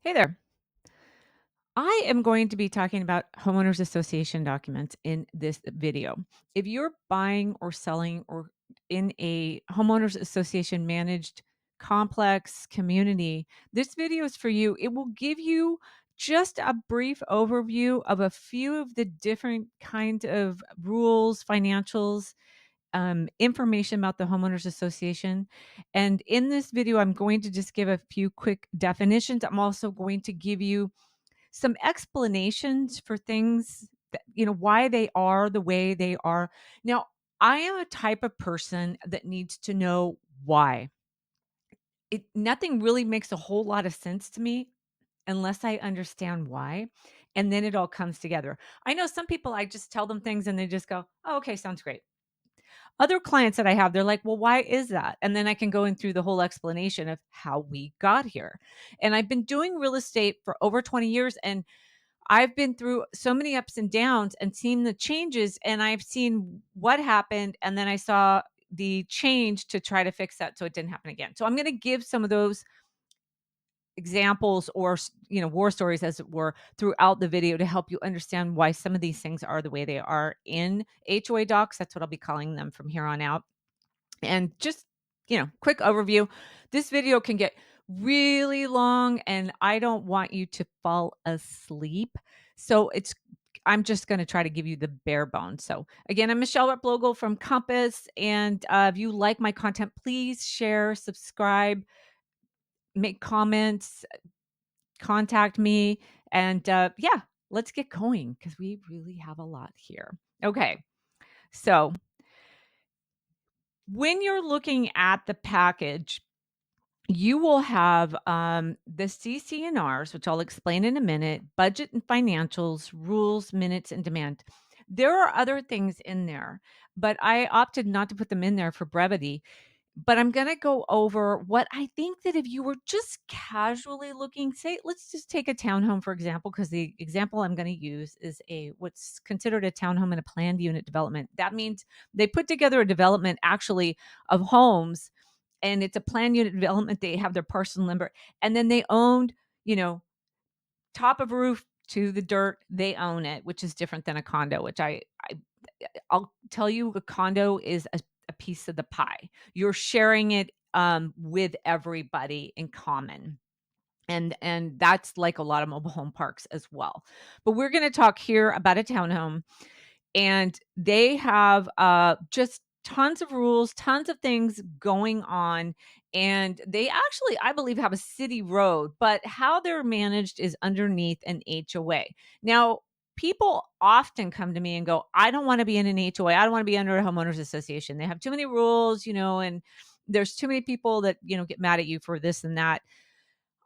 Hey there. I am going to be talking about homeowners association documents in this video. If you're buying or selling or in a homeowners association managed complex community, this video is for you. It will give you just a brief overview of a few of the different kinds of rules, financials, information about the homeowners association. And in this video, I'm going to just give a few quick definitions. I'm also going to give you some explanations for things that, why they are the way they are. Now, I am a type of person that needs to know why. Nothing really makes a whole lot of sense to me unless I understand why, and then it all comes together. I know some people, I just tell them things and they just go, "Oh, okay, sounds great." Other clients that I have, they're like, "Well, why is that?" And then I can go in through the whole explanation of how we got here. And I've been doing real estate for over 20 years, and I've been through so many ups and downs and seen the changes, and I've seen what happened, and then I saw the change to try to fix that so it didn't happen again. So I'm going to give some of those examples or war stories, as it were, throughout the video to help you understand why some of these things are the way they are in HOA docs. That's what I'll be calling them from here on out. And just, quick overview. This video can get really long and I don't want you to fall asleep. So I'm just going to try to give you the bare bones. So again, I'm Michele Replogle from Compass. And if you like my content, please share, subscribe, make comments, contact me. And yeah, let's get going because we really have a lot here. Okay. So when you're looking at the package, you will have the CCNRs, which I'll explain in a minute, budget and financials, rules, minutes, and demand. There are other things in there, but I opted not to put them in there for brevity. But I'm going to go over what I think that if you were just casually looking, say, let's just take a townhome, for example, because the example I'm going to use is what's considered a townhome in a planned unit development. That means they put together a development actually of homes, and it's a planned unit development. They have their parcel number, and then they owned, you know, top of roof to the dirt. They own it, which is different than a condo, which I'll tell you, a condo is a piece of the pie. You're sharing it with everybody in common. And that's like a lot of mobile home parks as well. But we're going to talk here about a townhome, and they have just tons of rules, tons of things going on. And they actually, I believe, have a city road, but how they're managed is underneath an HOA. Now, people often come to me and go, "I don't want to be in an HOA. I don't want to be under a homeowners association. They have too many rules, and there's too many people that, get mad at you for this and that."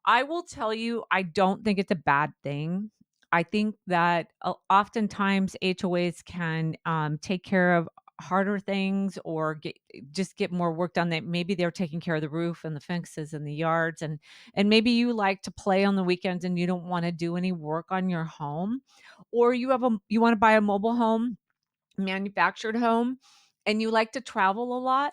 I will tell you, I don't think it's a bad thing. I think that oftentimes HOAs can take care of harder things or get more work done. That maybe they're taking care of the roof and the fences and the yards, and maybe you like to play on the weekends and you don't want to do any work on your home, or you want to buy a mobile home, manufactured home, and you like to travel a lot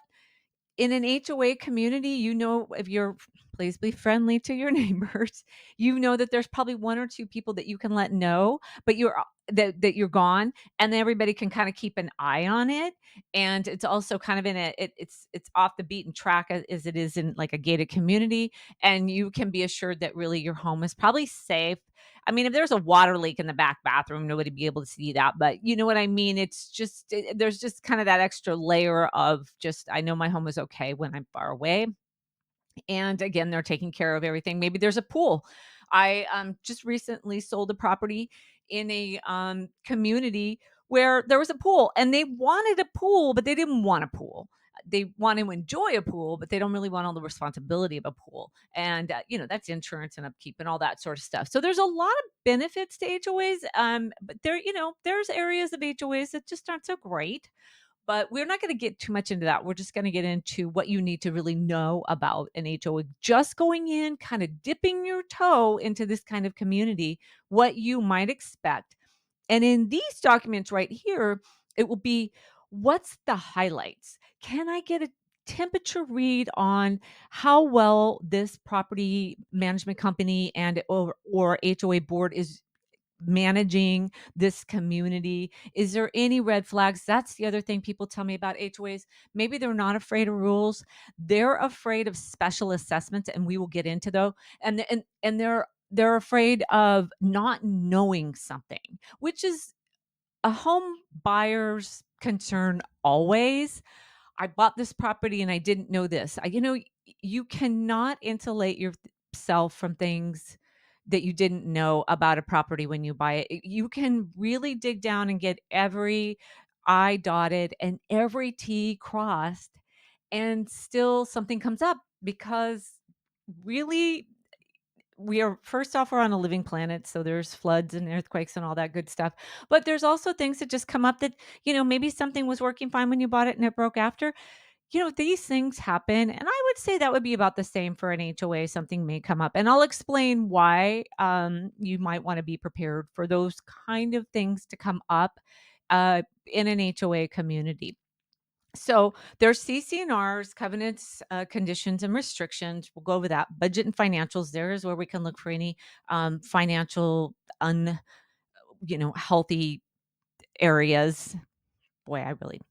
in an HOA community. If you're, please be friendly to your neighbors. That there's probably one or two people that you can let know, but that you're gone, and then everybody can kind of keep an eye on it. And it's also kind of it's off the beaten track as it is in like a gated community, and you can be assured that really your home is probably safe. I mean, if there's a water leak in the back bathroom, nobody be able to see that. But you know what I mean? It's just, there's just kind of that extra layer of just, I know my home is okay when I'm far away. And again, they're taking care of everything. Maybe there's a pool. I just recently sold a property in a community where there was a pool, and they wanted a pool, but they didn't want a pool. They want to enjoy a pool, but they don't really want all the responsibility of a pool. And, that's insurance and upkeep and all that sort of stuff. So there's a lot of benefits to HOAs. But there's areas of HOAs that just aren't so great. But we're not going to get too much into that. We're just going to get into what you need to really know about an HOA. Just going in, kind of dipping your toe into this kind of community, what you might expect. And in these documents right here, it will be, what's the highlights? Can I get temperature read on how well this property management company and or HOA board is managing this community. Is there any red flags? That's the other thing people tell me about HOAs. Maybe they're not afraid of rules. They're afraid of special assessments, and we will get into those. And they're afraid of not knowing something, which is a home buyer's concern always. I bought this property and I didn't know this. You cannot insulate yourself from things that you didn't know about a property when you buy it. You can really dig down and get every I dotted and every T crossed, and still something comes up because really we are first off, we're on a living planet, so there's floods and earthquakes and all that good stuff. But there's also things that just come up that, maybe something was working fine when you bought it and it broke after. These things happen, and I would say that would be about the same for an HOA. Something may come up, and I'll explain why you might want to be prepared for those kind of things to come up in an HOA community. So there's CC&Rs, covenants, conditions, and restrictions. We'll go over that. Budget and financials. There is where we can look for any financial healthy areas. Boy, I really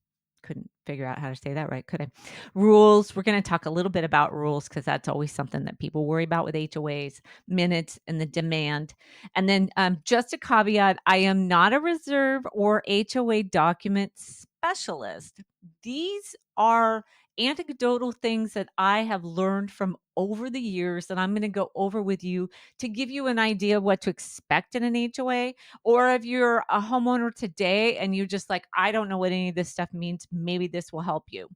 couldn't figure out how to say that right, could I? Rules. We're going to talk a little bit about rules because that's always something that people worry about with HOAs, minutes and the demand. And then just a caveat, I am not a reserve or HOA document specialist. These are anecdotal things that I have learned from over the years that I'm going to go over with you to give you an idea of what to expect in an HOA. Or if you're a homeowner today and you're just like, I don't know what any of this stuff means, maybe this will help you.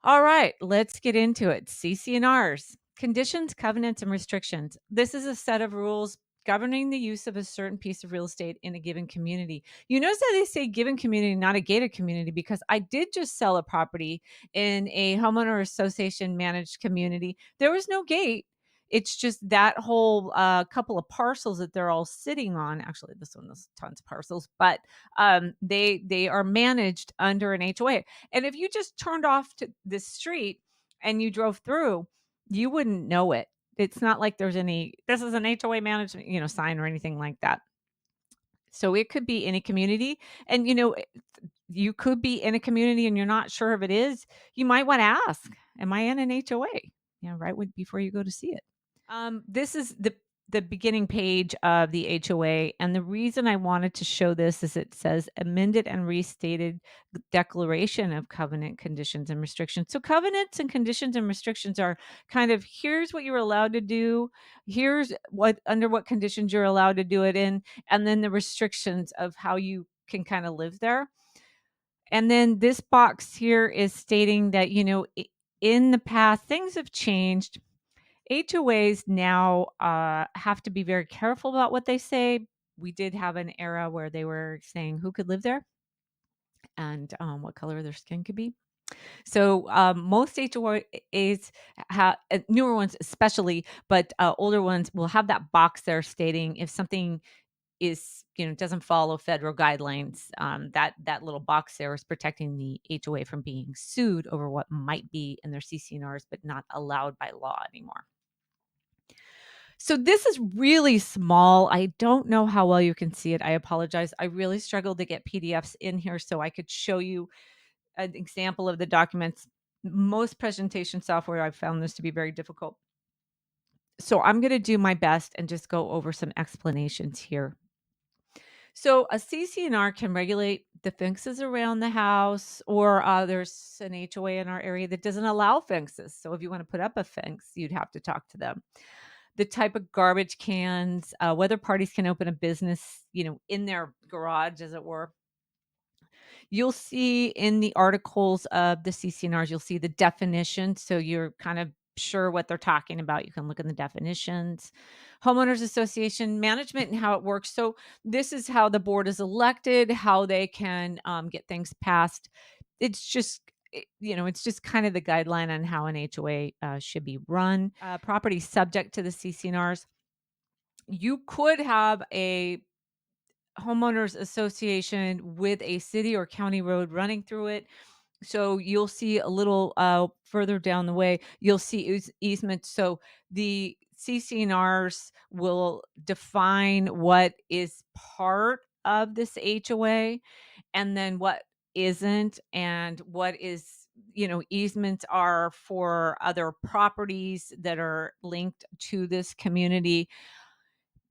All right, let's get into it. CC&Rs, conditions, covenants, and restrictions. This is a set of rules governing the use of a certain piece of real estate in a given community. You notice that they say given community, not a gated community, because I did just sell a property in a homeowner association managed community. There was no gate. It's just that whole couple of parcels that they're all sitting on. Actually, this one has tons of parcels, but they are managed under an HOA. And if you just turned off to this street and you drove through, you wouldn't know it. It's not like there's any, this is an HOA management, sign or anything like that. So it could be any community. And, you could be in a community and you're not sure if it is. You might want to ask, am I in an HOA? Before you go to see it. This is the beginning page of the HOA, and the reason I wanted to show this is it says amended and restated declaration of covenant conditions and restrictions. So covenants and conditions and restrictions are kind of, here's what you're allowed to do, here's what under what conditions you're allowed to do it in, and then the restrictions of how you can kind of live there. And then this box here is stating that, in the past things have changed. HOAs now have to be very careful about what they say. We did have an era where they were saying who could live there and what color their skin could be. So most HOAs, newer ones especially, but older ones will have that box there stating if something is, doesn't follow federal guidelines. That little box there is protecting the HOA from being sued over what might be in their CC&Rs, but not allowed by law anymore. So this is really small. I don't know how well you can see it. I apologize. I really struggled to get PDFs in here so I could show you an example of the documents. Most presentation software, I've found this to be very difficult. So I'm going to do my best and just go over some explanations here. So a CC&R can regulate the fences around the house, or there's an HOA in our area that doesn't allow fences. So if you want to put up a fence, you'd have to talk to them. The type of garbage cans, whether parties can open a business, in their garage, as it were. You'll see in the articles of the CC&Rs, you'll see the definition. So you're kind of sure what they're talking about. You can look in the definitions. Homeowners Association management and how it works. So this is how the board is elected, how they can get things passed. It's just, it's just kind of the guideline on how an HOA should be run. Property subject to the CC&Rs. You could have a homeowners association with a city or county road running through it. So you'll see a little further down the way, you'll see easements. So the CCNRs will define what is part of this HOA and then what isn't, and what is, easements are for other properties that are linked to this community.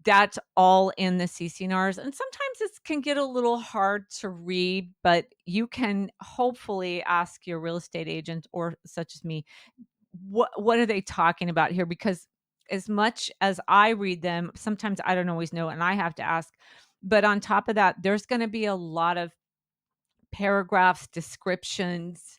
That's all in the CCNRs, and sometimes it can get a little hard to read, but you can hopefully ask your real estate agent or such as me, what are they talking about here? Because as much as I read them, sometimes I don't always know and I have to ask. But on top of that, there's gonna be a lot of paragraphs, descriptions,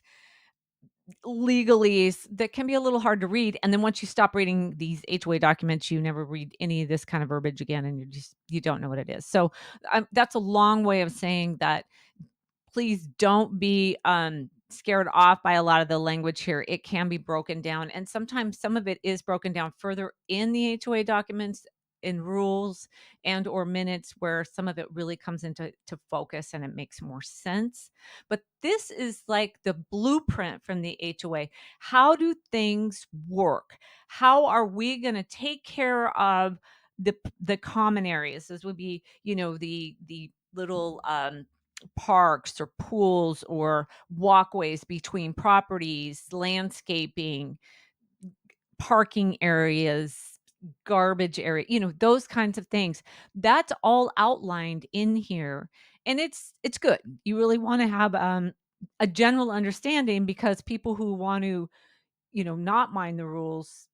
legalese that can be a little hard to read, and then once you stop reading these HOA documents, you never read any of this kind of verbiage again, and you don't know what it is. So, that's a long way of saying that please don't be scared off by a lot of the language here. It can be broken down, and sometimes some of it is broken down further in the HOA documents, in rules and or minutes, where some of it really comes into focus and it makes more sense. But this is like the blueprint from the HOA. How do things work? How are we going to take care of the common areas? This would be, the little parks or pools or walkways between properties, landscaping, parking areas, garbage area, those kinds of things. That's all outlined in here. And it's good. You really want to have a general understanding, because people who want to, not mind the rules,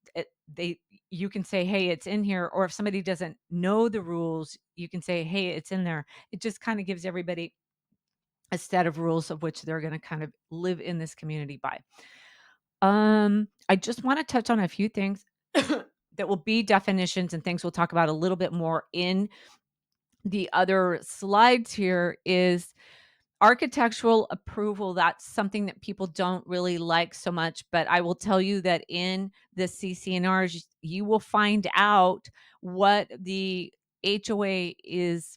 they you can say, "Hey, it's in here." Or if somebody doesn't know the rules, you can say, "Hey, it's in there." It just kind of gives everybody a set of rules of which they're gonna kind of live in this community by. I just wanna touch on a few things that will be definitions and things we'll talk about a little bit more in the other slides here. Is architectural approval. That's something that people don't really like so much, but I will tell you that in the CCNRs, you will find out what the HOA is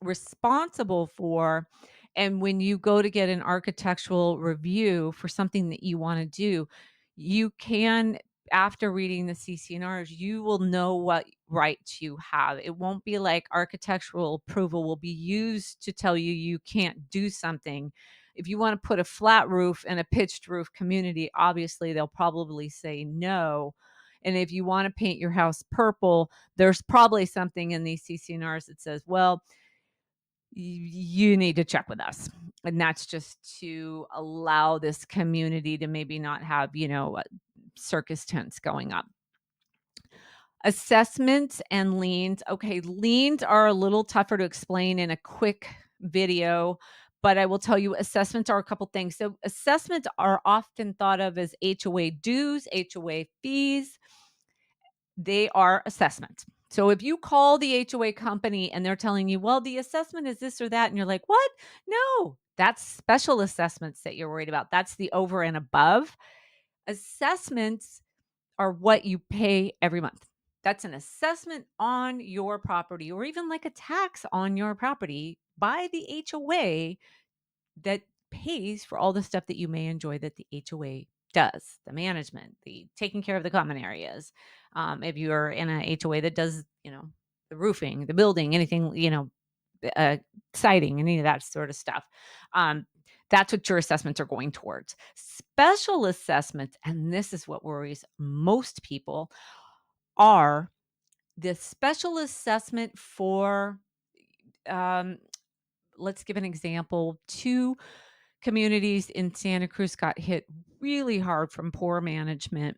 responsible for. And when you go to get an architectural review for something that you want to do, you can, after reading the CCNRs, you will know what rights you have. It won't be like architectural approval will be used to tell you you can't do something. If you want to put a flat roof in a pitched roof community, obviously they'll probably say no. And if you want to paint your house purple, there's probably something in these CCNRs that says, well, you need to check with us. And that's just to allow this community to maybe not have, circus tents going up. Assessments and liens. Okay, liens are a little tougher to explain in a quick video, but I will tell you assessments are a couple things. So, assessments are often thought of as HOA dues, HOA fees. They are assessments. So if you call the HOA company and they're telling you, well, the assessment is this or that, and you're like, what? No, that's special assessments that you're worried about. That's the over and above. Assessments are what you pay every month. That's an assessment on your property, or even like a tax on your property by the HOA that pays for all the stuff that you may enjoy that the HOA does, the management, the taking care of the common areas. If you are in a HOA that does, the roofing, the building, anything, uh, siding, any of that sort of stuff. Um, that's what your assessments are going towards. Special assessments, and this is what worries most people, are the special assessment for, um, let's give an example. Two communities in Santa Cruz got hit really hard from poor management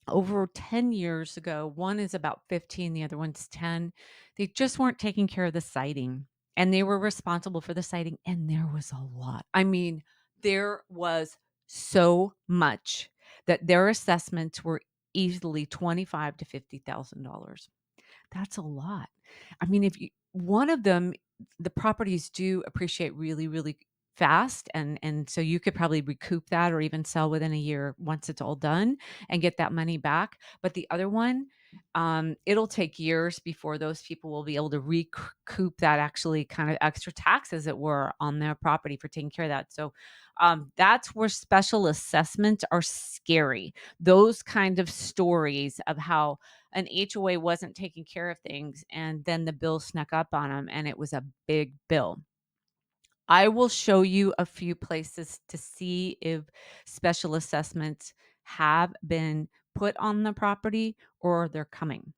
over 10 years ago. One is about 15, the other one's 10. They just weren't taking care of the siding, and they were responsible for the siding, and there was a lot. I mean, there was so much that their assessments were easily 25 to $50,000. That's a lot. I mean, if you one of them, the properties do appreciate really, really fast, and so you could probably recoup that or even sell within a year once it's all done and get that money back. But the other one, it'll take years before those people will be able to recoup that actually kind of extra tax, as it were, on their property for taking care of that. So, That's where special assessments are scary. Those kind of stories of how an HOA wasn't taking care of things and then the bill snuck up on them and it was a big bill. I will show you a few places to see if special assessments have been put on the property or they're coming.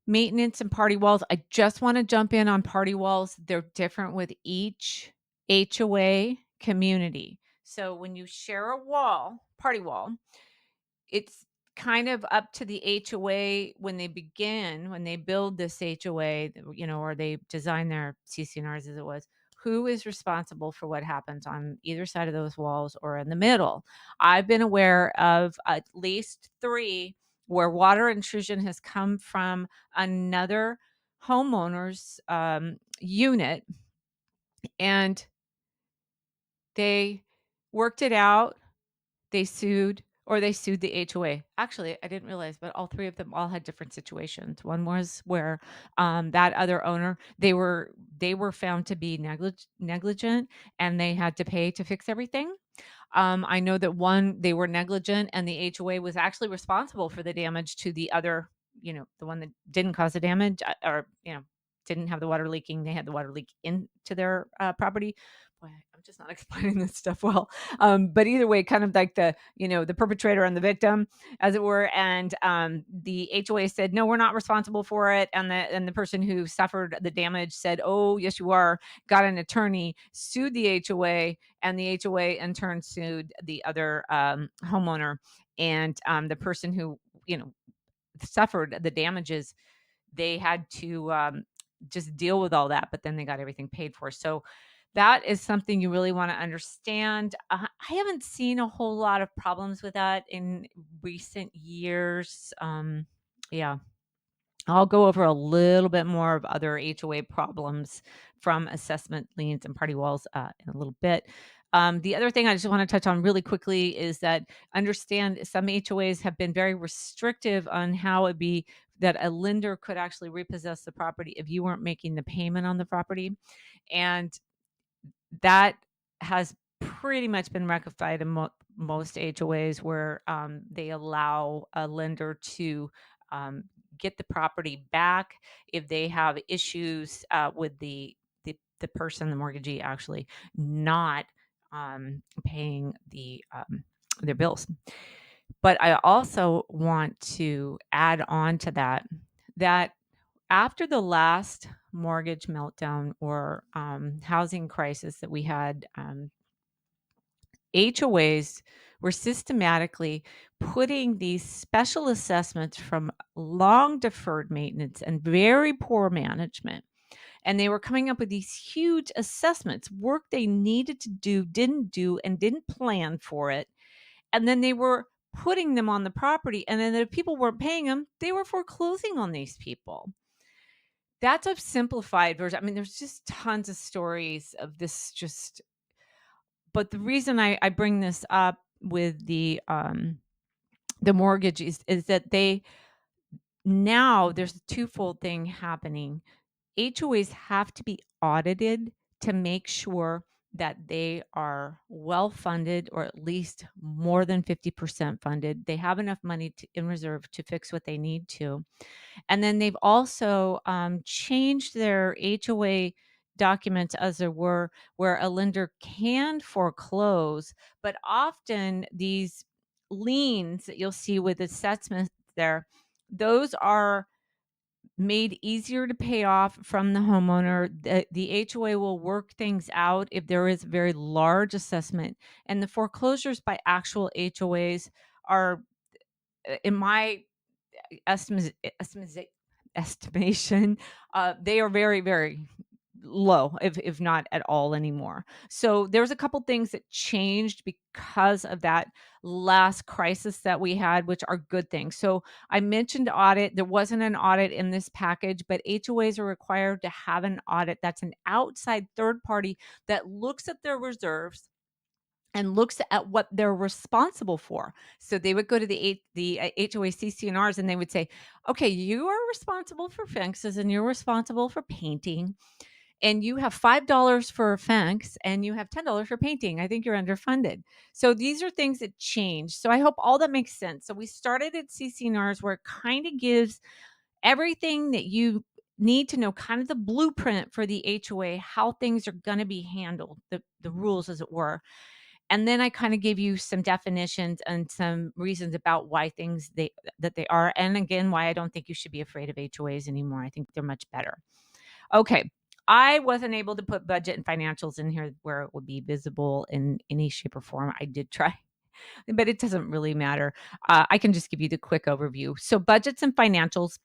Maintenance and party walls. I just want to jump in on party walls. They're different with each HOA community. So when you share a wall, party wall, it's kind of up to the HOA when they begin, when they build this HOA, or they design their CCNRs as it was, who is responsible for what happens on either side of those walls or in the middle. I've been aware of at least 3 where water intrusion has come from another homeowner's unit, and they worked it out. They sued the HOA. Actually, I didn't realize, but all 3 of them all had different situations. One was where, that other owner, they were found to be negligent, and they had to pay to fix everything. I know that one, they were negligent, and the HOA was actually responsible for the damage to the other, the one that didn't cause the damage, or, didn't have the water leaking. They had the water leak into their property. Boy, I'm just not explaining this stuff well. But either way, kind of like the perpetrator and the victim, as it were. And the HOA said, no, we're not responsible for it. And the person who suffered the damage said, oh, yes, you are. Got an attorney, sued the HOA, and the HOA in turn sued the other homeowner. And the person who, suffered the damages, they had to just deal with all that, but then they got everything paid for. So that is something you really want to understand. I haven't seen a whole lot of problems with that in recent years. Yeah, I'll go over a little bit more of other HOA problems from assessment liens and party walls in a little bit. The other thing I just want to touch on really quickly is that understand some HOAs have been very restrictive on how it be that a lender could actually repossess the property if you weren't making the payment on the property. And that has pretty much been rectified in most HOAs where they allow a lender to um, get the property back if they have issues with the person, the mortgagee, actually not paying their bills. But I also want to add on to that after the last mortgage meltdown or housing crisis that we had, HOAs were systematically putting these special assessments from long deferred maintenance and very poor management. And they were coming up with these huge assessments, work they needed to do, and didn't plan for it. And then they were putting them on the property. And then if people weren't paying them, they were foreclosing on these people. That's a simplified version. I mean, there's just tons of stories of this but the reason I bring this up with the mortgage is that now there's a twofold thing happening. HOAs have to be audited to make sure that they are well funded or at least more than 50% funded. They have enough money in reserve to fix what they need to. And then they've also changed their HOA documents, as there were, where a lender can foreclose, but often these liens that you'll see with assessments there, those are made easier to pay off from the homeowner. The HOA will work things out if there is a very large assessment, and the foreclosures by actual HOAs are, in my estimate, estimation, they are very, very low, if not at all anymore. So there's a couple things that changed because of that last crisis that we had, which are good things. So I mentioned audit. There wasn't an audit in this package, but HOAs are required to have an audit. That's an outside third party that looks at their reserves and looks at what they're responsible for. So they would go to the HOA CCNRs and they would say, okay, you are responsible for fences and you're responsible for painting and you have $5 for a fence and you have $10 for painting. I think you're underfunded. So these are things that change. So I hope all that makes sense. So we started at CCNRs where it kind of gives everything that you need to know, kind of the blueprint for the HOA, how things are going to be handled, the rules, as it were. And then I kind of gave you some definitions and some reasons about why things that they are. And again, why I don't think you should be afraid of HOAs anymore. I think they're much better. Okay. I wasn't able to put budget and financials in here where it would be visible in any shape or form. I did try, but it doesn't really matter. I can just give you the quick overview. So budgets and financials,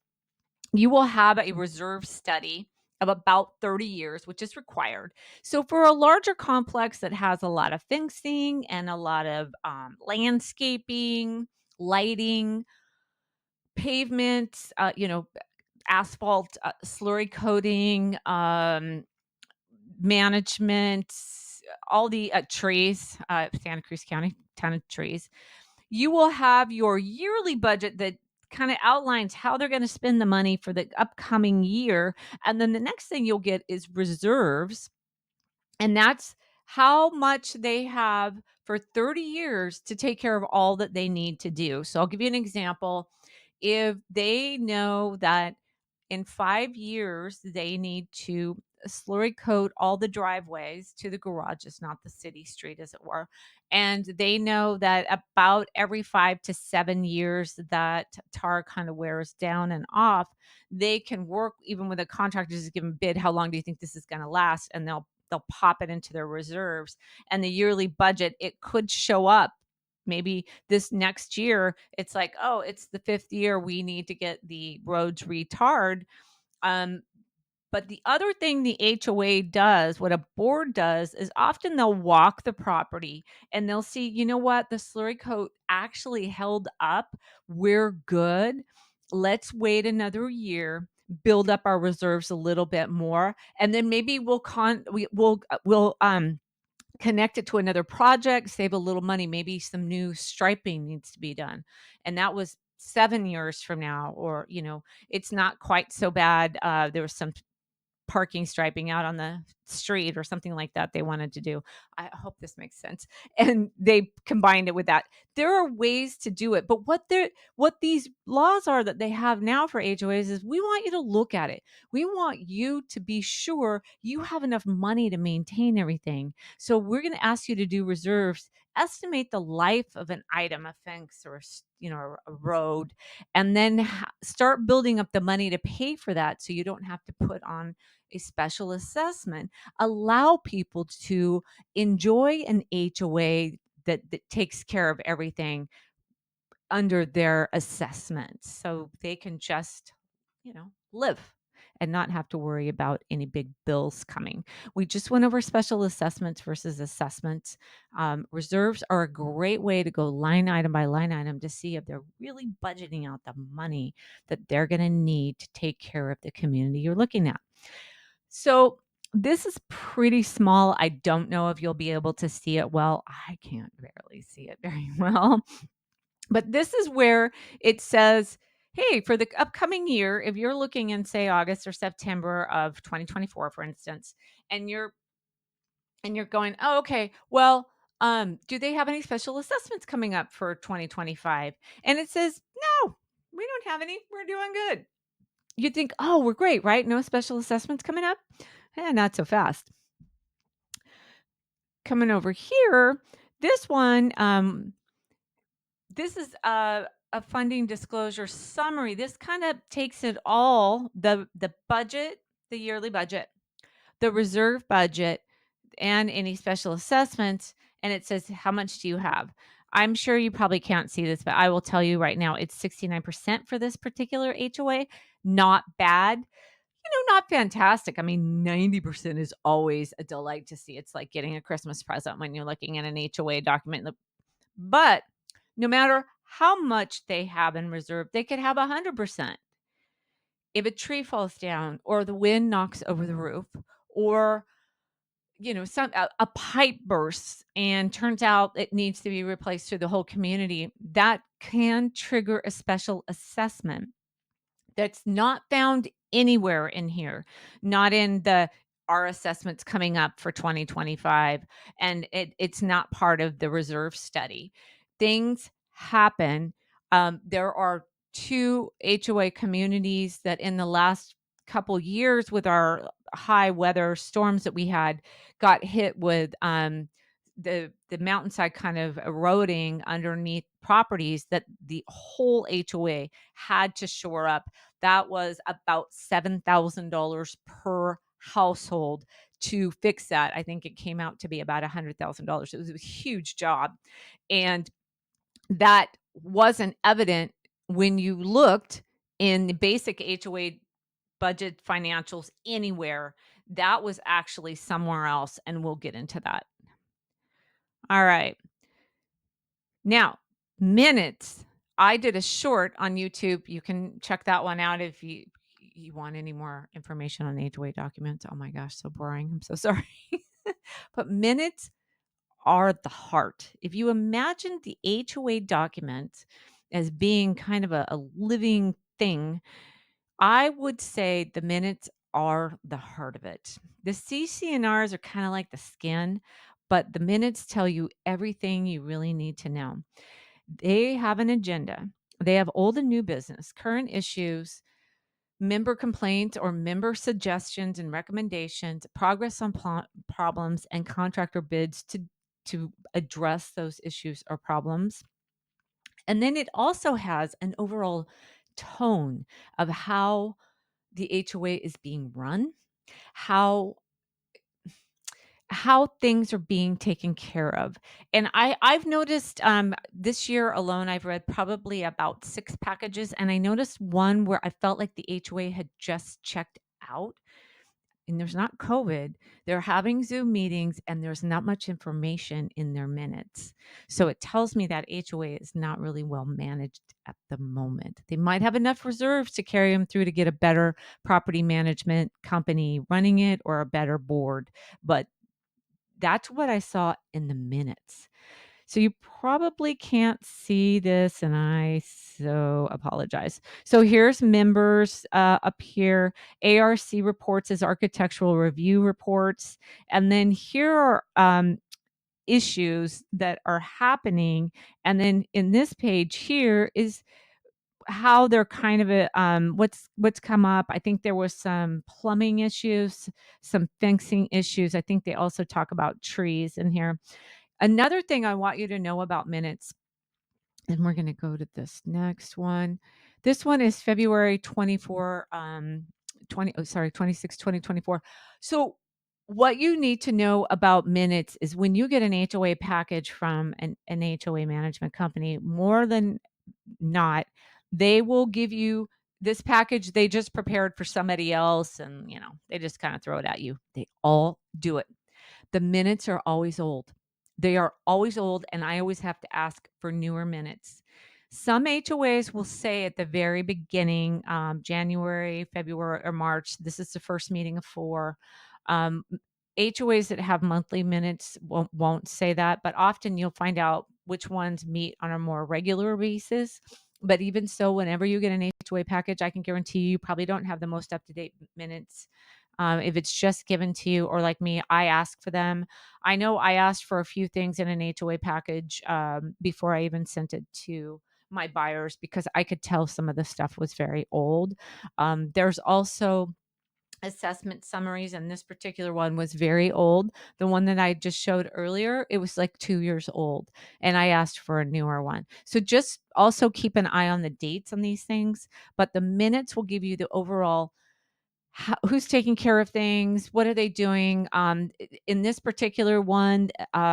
you will have a reserve study of about 30 years, which is required. So for a larger complex that has a lot of fencing and a lot of landscaping, lighting, pavement, asphalt, slurry coating, management, all the trees, Santa Cruz County, ton of trees, you will have your yearly budget that kind of outlines how they're going to spend the money for the upcoming year. And then the next thing you'll get is reserves. And that's how much they have for 30 years to take care of all that they need to do. So I'll give you an example. If they know that in 5 years they need to slurry coat all the driveways to the garages, not the city street, as it were, and they know that about every 5 to 7 years that tar kind of wears down and off, they can work even with a contractor, just give them a bid, how long do you think this is going to last, and they'll pop it into their reserves. And the yearly budget, it could show up maybe this next year. It's like, oh, it's the 5th year, we need to get the roads retard. um but the other thing the HOA does, what a board does, is often they'll walk the property and they'll see, you know what, the slurry coat actually held up. We're good. Let's wait another year, build up our reserves a little bit more, and then maybe we'll connect it to another project, save a little money. Maybe some new striping needs to be done. And that was 7 years from now, or, it's not quite so bad. There was some parking striping out on the street or something like that they wanted to do. I hope this makes sense. And they combined it with that. There are ways to do it, but what these laws are that they have now for HOAs is we want you to look at it. We want you to be sure you have enough money to maintain everything. So we're going to ask you to do reserves, estimate the life of an item, a fence or a road, and then start building up the money to pay for that so you don't have to put on a special assessment. Allow people to enjoy an HOA that takes care of everything under their assessment so they can just, live and not have to worry about any big bills coming. We just went over special assessments versus assessments. Reserves are a great way to go line item by line item to see if they're really budgeting out the money that they're going to need to take care of the community you're looking at. So this is pretty small. I don't know if you'll be able to see it well. I can't barely see it very well. But this is where it says, hey, for the upcoming year, if you're looking in, say, August or September of 2024, for instance, and you're going, oh, okay, well, do they have any special assessments coming up for 2025? And it says, no, we don't have any. We're doing good. You'd think, oh, we're great, right? No special assessments coming up? Not so fast. Coming over here, this one, this is a funding disclosure summary. This kind of takes it all, the budget, the yearly budget, the reserve budget, and any special assessments, and it says how much do you have. I'm sure you probably can't see this, but I will tell you right now, it's 69% for this particular HOA. Not bad. Not fantastic. I mean, 90% is always a delight to see. It's like getting a Christmas present when you're looking at an HOA document. But no matter how much they have in reserve, they could have 100%. If a tree falls down or the wind knocks over the roof, or a pipe bursts and turns out it needs to be replaced through the whole community, that can trigger a special assessment that's not found anywhere in here, not in the our assessments coming up for 2025, and it's not part of the reserve study. Things happen. There are 2 HOA communities that in the last couple years with our high weather storms that we had got hit with the mountainside kind of eroding underneath properties that the whole HOA had to shore up. That was about $7,000 per household to fix that. I think it came out to be about $100,000. It was a huge job. And that wasn't evident when you looked in the basic HOA budget financials anywhere. That was actually somewhere else, and we'll get into that. All right. Now, minutes. I did a short on YouTube. You can check that one out if you want any more information on HOA documents. Oh my gosh, so boring. I'm so sorry. But minutes are the heart. If you imagine the HOA document as being kind of a living thing, I would say the minutes are the heart of it. The CCNRs are kind of like the skin, but the minutes tell you everything you really need to know. They have an agenda. They have old and new business, current issues, member complaints or member suggestions and recommendations, progress on problems, and contractor bids to address those issues or problems. And then it also has an overall tone of how the HOA is being run, how things are being taken care of. And I've noticed this year alone, I've read probably about 6 packages, and I noticed one where I felt like the HOA had just checked out. And there's not COVID. They're having Zoom meetings, and there's not much information in their minutes. So it tells me that HOA is not really well managed at the moment. They might have enough reserves to carry them through to get a better property management company running it or a better board, but that's what I saw in the minutes. So you probably can't see this, and I so apologize. So here's members up here. ARC reports as architectural review reports. And then here are issues that are happening. And then in this page here is how they're kind of what's come up. I think there was some plumbing issues, some fencing issues. I think they also talk about trees in here. Another thing I want you to know about minutes, and we're going to go to this next one. This one is February 24, 26, 2024. So what you need to know about minutes is when you get an HOA package from an HOA management company, more than not, they will give you this package they just prepared for somebody else, and they just kind of throw it at you. They all do it. The minutes are always old. They are always old, and I always have to ask for newer minutes. Some HOAs will say at the very beginning, January, February, or March, this is the first meeting of 4. HOAs that have monthly minutes won't say that, but often you'll find out which ones meet on a more regular basis. But even so, whenever you get an HOA package, I can guarantee you probably don't have the most up-to-date minutes. If it's just given to you, or like me, I ask for them. I know I asked for a few things in an HOA package before I even sent it to my buyers because I could tell some of the stuff was very old. There's also assessment summaries, and this particular one was very old. The one that I just showed earlier, it was like 2 years old, and I asked for a newer one. So just also keep an eye on the dates on these things, but the minutes will give you the overall who's taking care of things, what are they doing. In this particular one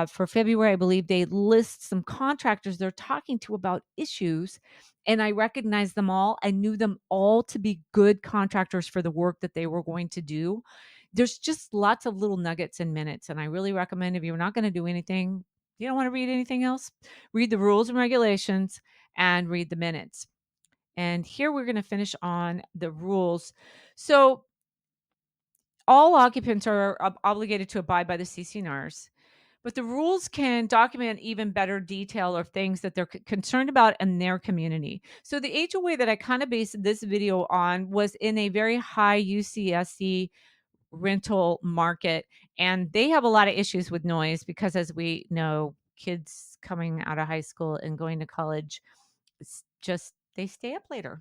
for February, I believe they list some contractors they're talking to about issues, and I recognized them all. I knew them all to be good contractors for the work that they were going to do. There's just lots of little nuggets in minutes, and I really recommend, if you're not going to do anything, you don't want to read anything else, read the rules and regulations and read the minutes. And here we're going to finish on the rules. So all occupants are obligated to abide by the CCNRs, but the rules can document even better detail of things that they're concerned about in their community. So the HOA that I kind of based this video on was in a very high UCSC rental market, and they have a lot of issues with noise because, as we know, kids coming out of high school and going to college, just they stay up later.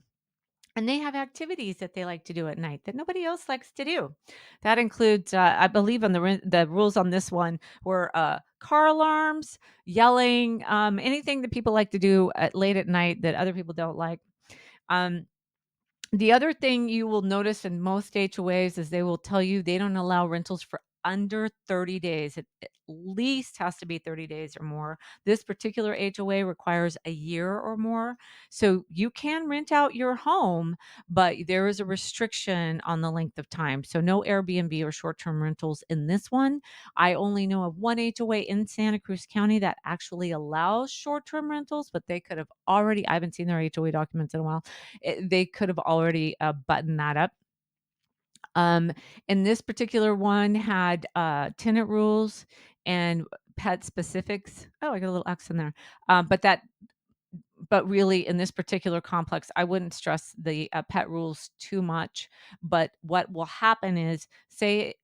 And they have activities that they like to do at night that nobody else likes to do. That includes, I believe, on the rules on this one were car alarms, yelling, anything that people like to do late at night that other people don't like. Um, the other thing you will notice in most HOAs is they will tell you they don't allow rentals for under 30 days. It at least has to be 30 days or more. This particular HOA requires a year or more. So you can rent out your home, but there is a restriction on the length of time. So no Airbnb or short-term rentals in this one. I only know of one HOA in Santa Cruz County that actually allows short-term rentals, but they could have already, I haven't seen their HOA documents in a while. They could have already buttoned that up. Um, and this particular one had tenant rules and pet specifics. Oh, I got a little X in there. But but really, in this particular complex, I wouldn't stress the pet rules too much. But what will happen is, say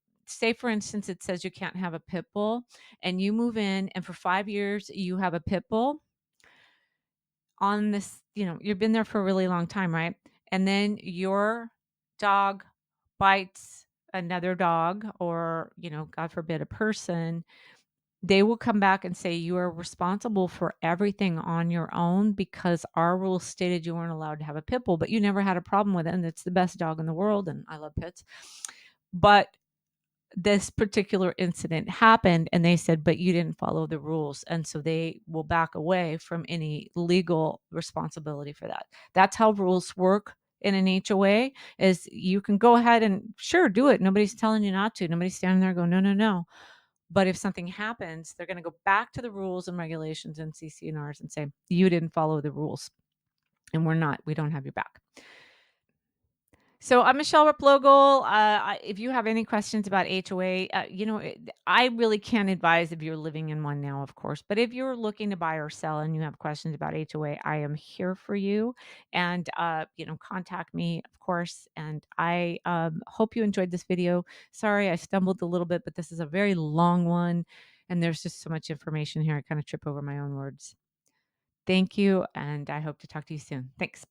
for instance, it says you can't have a pit bull, and you move in, and for 5 years you have a pit bull on this, you've been there for a really long time, right? And then your dog bites another dog or, God forbid, a person, they will come back and say you are responsible for everything on your own because our rules stated you weren't allowed to have a pit bull, but you never had a problem with it. And it's the best dog in the world. And I love pits. But this particular incident happened and they said, but you didn't follow the rules. And so they will back away from any legal responsibility for that. That's how rules work in an HOA is you can go ahead and sure do it. Nobody's telling you not to. Nobody's standing there going, no, no, no. But if something happens, they're going to go back to the rules and regulations and CCNRs and say, you didn't follow the rules. And we don't have your back. So I'm Michele Replogle. If you have any questions about HOA, I really can't advise if you're living in one now, of course. But if you're looking to buy or sell and you have questions about HOA, I am here for you. And contact me, of course. And I hope you enjoyed this video. Sorry, I stumbled a little bit, but this is a very long one, and there's just so much information here. I kind of trip over my own words. Thank you, and I hope to talk to you soon. Thanks.